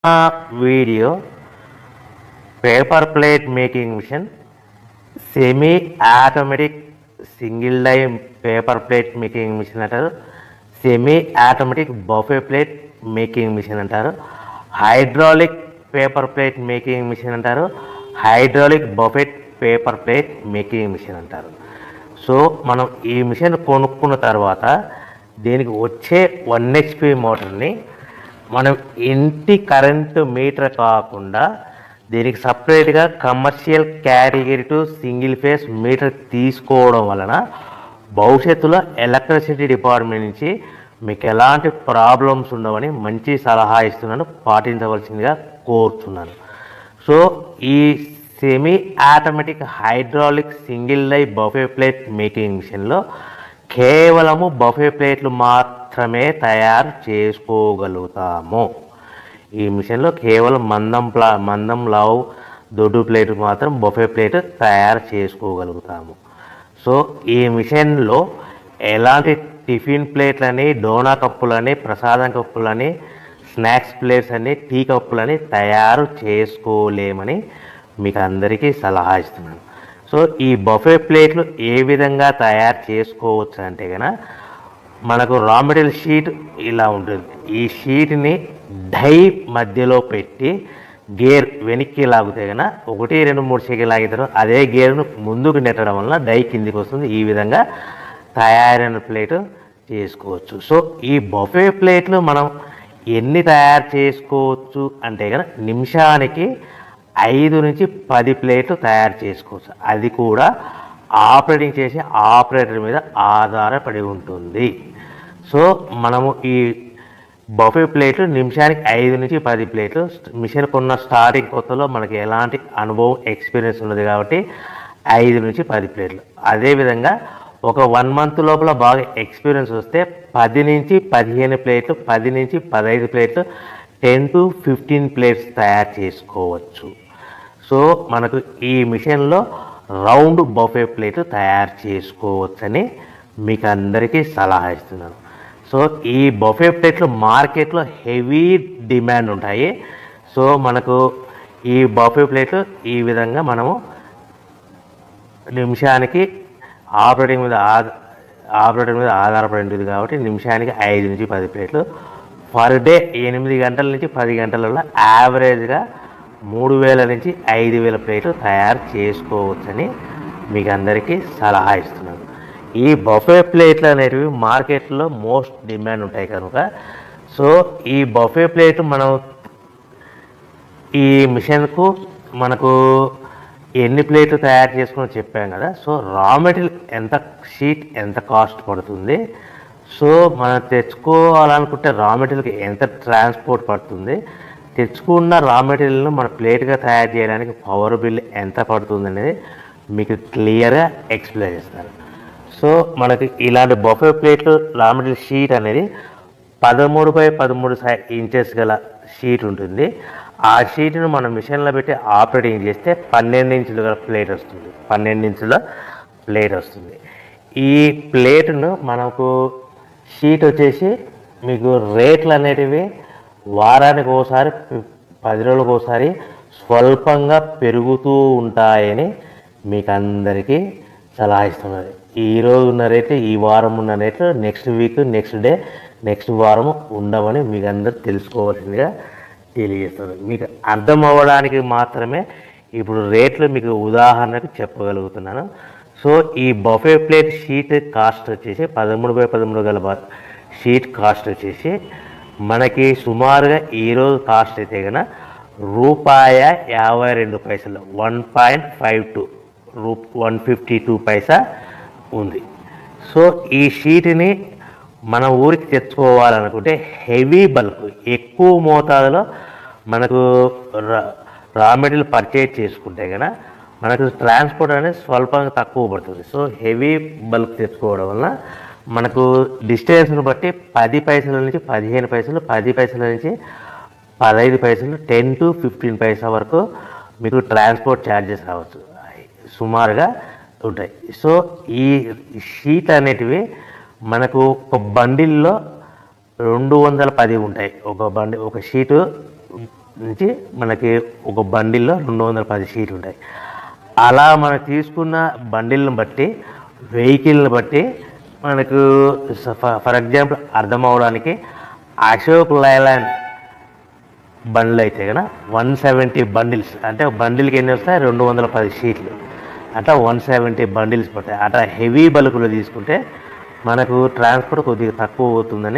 Video paper plate making machine, semi automatic single die paper plate making machine అంటారు, semi automatic buffet plate making machine అంటారు, hydraulic paper plate making machine అంటారు, hydraulic buffet paper plate making machine అంటారు. So మనం ఈ machine కొనుక్కున్న తర్వాత దీనికి వచ్చే 1 HP మోటార్ని మనం ఇంటి కరెంటు మీటర్ కాకుండా దీనికి సపరేట్గా commercial category to single phase metre తీసుకోవడం వలన భవిష్యత్తులో ఎలక్ట్రిసిటీ డిపార్ట్మెంట్ నుంచి మీకు ఎలాంటి ప్రాబ్లమ్స్ ఉండవని మంచి సలహా ఇస్తున్నాను, పాటించవలసిందిగా కోరుతున్నాను. సో ఈ semi automatic hydraulic single die buffet plate making మిషన్లో కేవలము బఫే ప్లేట్లు మాత్రమే తయారు చేసుకోగలుగుతాము. ఈ మిషన్లో కేవలం మందం లావు దొడ్డు ప్లేట్ మాత్రం బఫే ప్లేట్ తయారు చేసుకోగలుగుతాము. సో ఈ మిషన్లో ఎలాంటి టిఫిన్ ప్లేట్లని, డోనా కప్పులని, ప్రసాదం కప్పులని, స్నాక్స్ ప్లేట్స్ అని, టీ కప్పులని తయారు చేసుకోలేమని మీకు అందరికీ సలహా ఇస్తున్నాను. సో ఈ బఫే ప్లేట్లు ఏ విధంగా తయారు చేసుకోవచ్చు అంటే కనుక మనకు రా మెటీరియల్ షీట్ ఇలా ఉంటుంది. ఈ షీట్ని డై మధ్యలో పెట్టి గేర్ వెనక్కి లాగితే కనుక 1, 2, 3 సెకండ్లు లాగితే అదే గేర్ను ముందుకు నెట్టడం వలన డై కిందికి వస్తుంది. ఈ విధంగా తయారైన ప్లేట్ చేసుకోవచ్చు. సో ఈ బఫే ప్లేట్లు మనం ఎన్ని తయారు చేసుకోవచ్చు అంటే కనుక నిమిషానికి 5 నుంచి 10 ప్లేట్లు తయారు చేసుకోవచ్చు. అది కూడా ఆపరేటింగ్ చేసే ఆపరేటర్ మీద ఆధారపడి ఉంటుంది. సో మనము ఈ బఫే ప్లేట్లు నిమిషానికి 5 నుంచి 10 ప్లేట్లు, మిషన్ కొన్న స్టార్టింగ్ కొత్తలో మనకి ఎలాంటి అనుభవం ఎక్స్పీరియన్స్ ఉన్నది కాబట్టి 5 నుంచి 10 ప్లేట్లు. అదేవిధంగా ఒక 1 మంత్ లోపల బాగా ఎక్స్పీరియన్స్ వస్తే 10 నుంచి 15 ప్లేట్లు, 10 నుంచి 15 ప్లేట్లు, 10 to 15 ప్లేట్స్ తయారు చేసుకోవచ్చు. సో మనకు ఈ మిషన్లో రౌండ్ బఫే ప్లేట్ తయారు చేసుకోవచ్చని మీకు అందరికీ సలహా ఇస్తున్నాను. సో ఈ బఫే ప్లేట్లు మార్కెట్లో హెవీ డిమాండ్ ఉంటాయి. సో మనకు ఈ బఫే ప్లేట్లు ఈ విధంగా మనము నిమిషానికి ఆపరేటర్ మీద ఆధారపడి ఉంటుంది కాబట్టి నిమిషానికి 5 నుంచి 10 ప్లేట్లు, పర్ డే 8 గంటల నుంచి 10 గంటలలో యావరేజ్గా 3000 నుంచి 5000 ప్లేట్లు తయారు చేసుకోవచ్చని మీకు అందరికీ సలహా ఇస్తున్నాను. ఈ బఫే ప్లేట్లు అనేటివి మార్కెట్లో మోస్ట్ డిమాండ్ ఉంటాయి కనుక సో ఈ బఫే ప్లేట్ మనం ఈ మిషన్కు మనకు ఎన్ని ప్లేట్లు తయారు చేసుకుని చెప్పాం కదా. సో రా మెటీరియల్ షీట్ ఎంత కాస్ట్ పడుతుంది, సో మనం తెచ్చుకోవాలనుకుంటే రా మెటీరియల్కి ఎంత ట్రాన్స్పోర్ట్ పడుతుంది, తెచ్చుకున్న రా మెటీరియల్ను మన ప్లేట్గా తయారు చేయడానికి పవర్ బిల్ ఎంత పడుతుంది అనేది మీకు క్లియర్గా ఎక్స్ప్లెయిన్ చేస్తారు. సో మనకి ఇలాంటి బఫే ప్లేట్లు రా మెటీరియల్ షీట్ అనేది 13x13 ఇంచెస్ గల షీట్ ఉంటుంది. ఆ షీట్ను మనం మిషన్లో పెట్టి ఆపరేటింగ్ చేస్తే 12 ఇంచుల ప్లేట్ వస్తుంది. 12 ఇంచుల ప్లేట్ వస్తుంది. ఈ ప్లేట్ను మనకు షీట్ వచ్చేసి మీకు రేట్లు అనేటివి వారానికి ఒకసారి, 10 రోజులకు ఒకసారి స్వల్పంగా పెరుగుతూ ఉంటాయని మీకు అందరికీ సలహా ఇస్తున్నది. ఈరోజు ఉన్న రేట్లు, ఈ వారం ఉన్న రేట్లు next week, next day, next వారం ఉండవని మీకు అందరూ తెలుసుకోవాల్సిందిగా తెలియజేస్తుంది. మీకు అర్థం అవ్వడానికి మాత్రమే ఇప్పుడు రేట్లు మీకు ఉదాహరణకు చెప్పగలుగుతున్నాను. సో ఈ బఫే ప్లేట్ షీట్ కాస్ట్ వచ్చేసి 13x13 గల షీట్ కాస్ట్ వచ్చేసి మనకి సుమారుగా ఈరోజు కాస్ట్ అయితే కనుక ₹52, 1.52 152 పైసా ఉంది. సో ఈ షీట్ని మన ఊరికి తెచ్చుకోవాలనుకుంటే హెవీ బల్క్, ఎక్కువ మోతాదులో మనకు రా మెటీరియల్ పర్చేజ్ చేసుకుంటే కనుక మనకు ట్రాన్స్పోర్ట్ అనేది స్వల్పంగా తక్కువ పడుతుంది. సో హెవీ బల్క్ తెచ్చుకోవడం వల్ల మనకు డిస్టెన్స్ను బట్టి 10 పైసల నుంచి 15 పైసలు, 10 పైసల నుంచి 15 పైసలు, 10 to 15 పైసా వరకు మీకు ట్రాన్స్పోర్ట్ ఛార్జెస్ రావచ్చు, సుమారుగా ఉంటాయి. సో ఈ షీట్ అనేటివి మనకు ఒక బండిల్లో 210 ఉంటాయి. ఒక షీటు నుంచి మనకి ఒక బండిల్లో 210 షీట్లు ఉంటాయి. అలా మనం తీసుకున్న బండిల్ని బట్టి, వెహికల్ని బట్టి మనకు ఫర్ ఎగ్జాంపుల్ అర్థం అవడానికి అశోక్ లైలాండ్ బండ్లు అయితే కనుక 170 బండిల్స్, అంటే బండిల్కి ఎన్ని వస్తాయి 210 షీట్లు, అట్లా 170 బండిల్స్ పడతాయి. అట్లా హెవీ బల్కులు తీసుకుంటే మనకు ట్రాన్స్పోర్ట్ కొద్దిగా తక్కువ అవుతుందని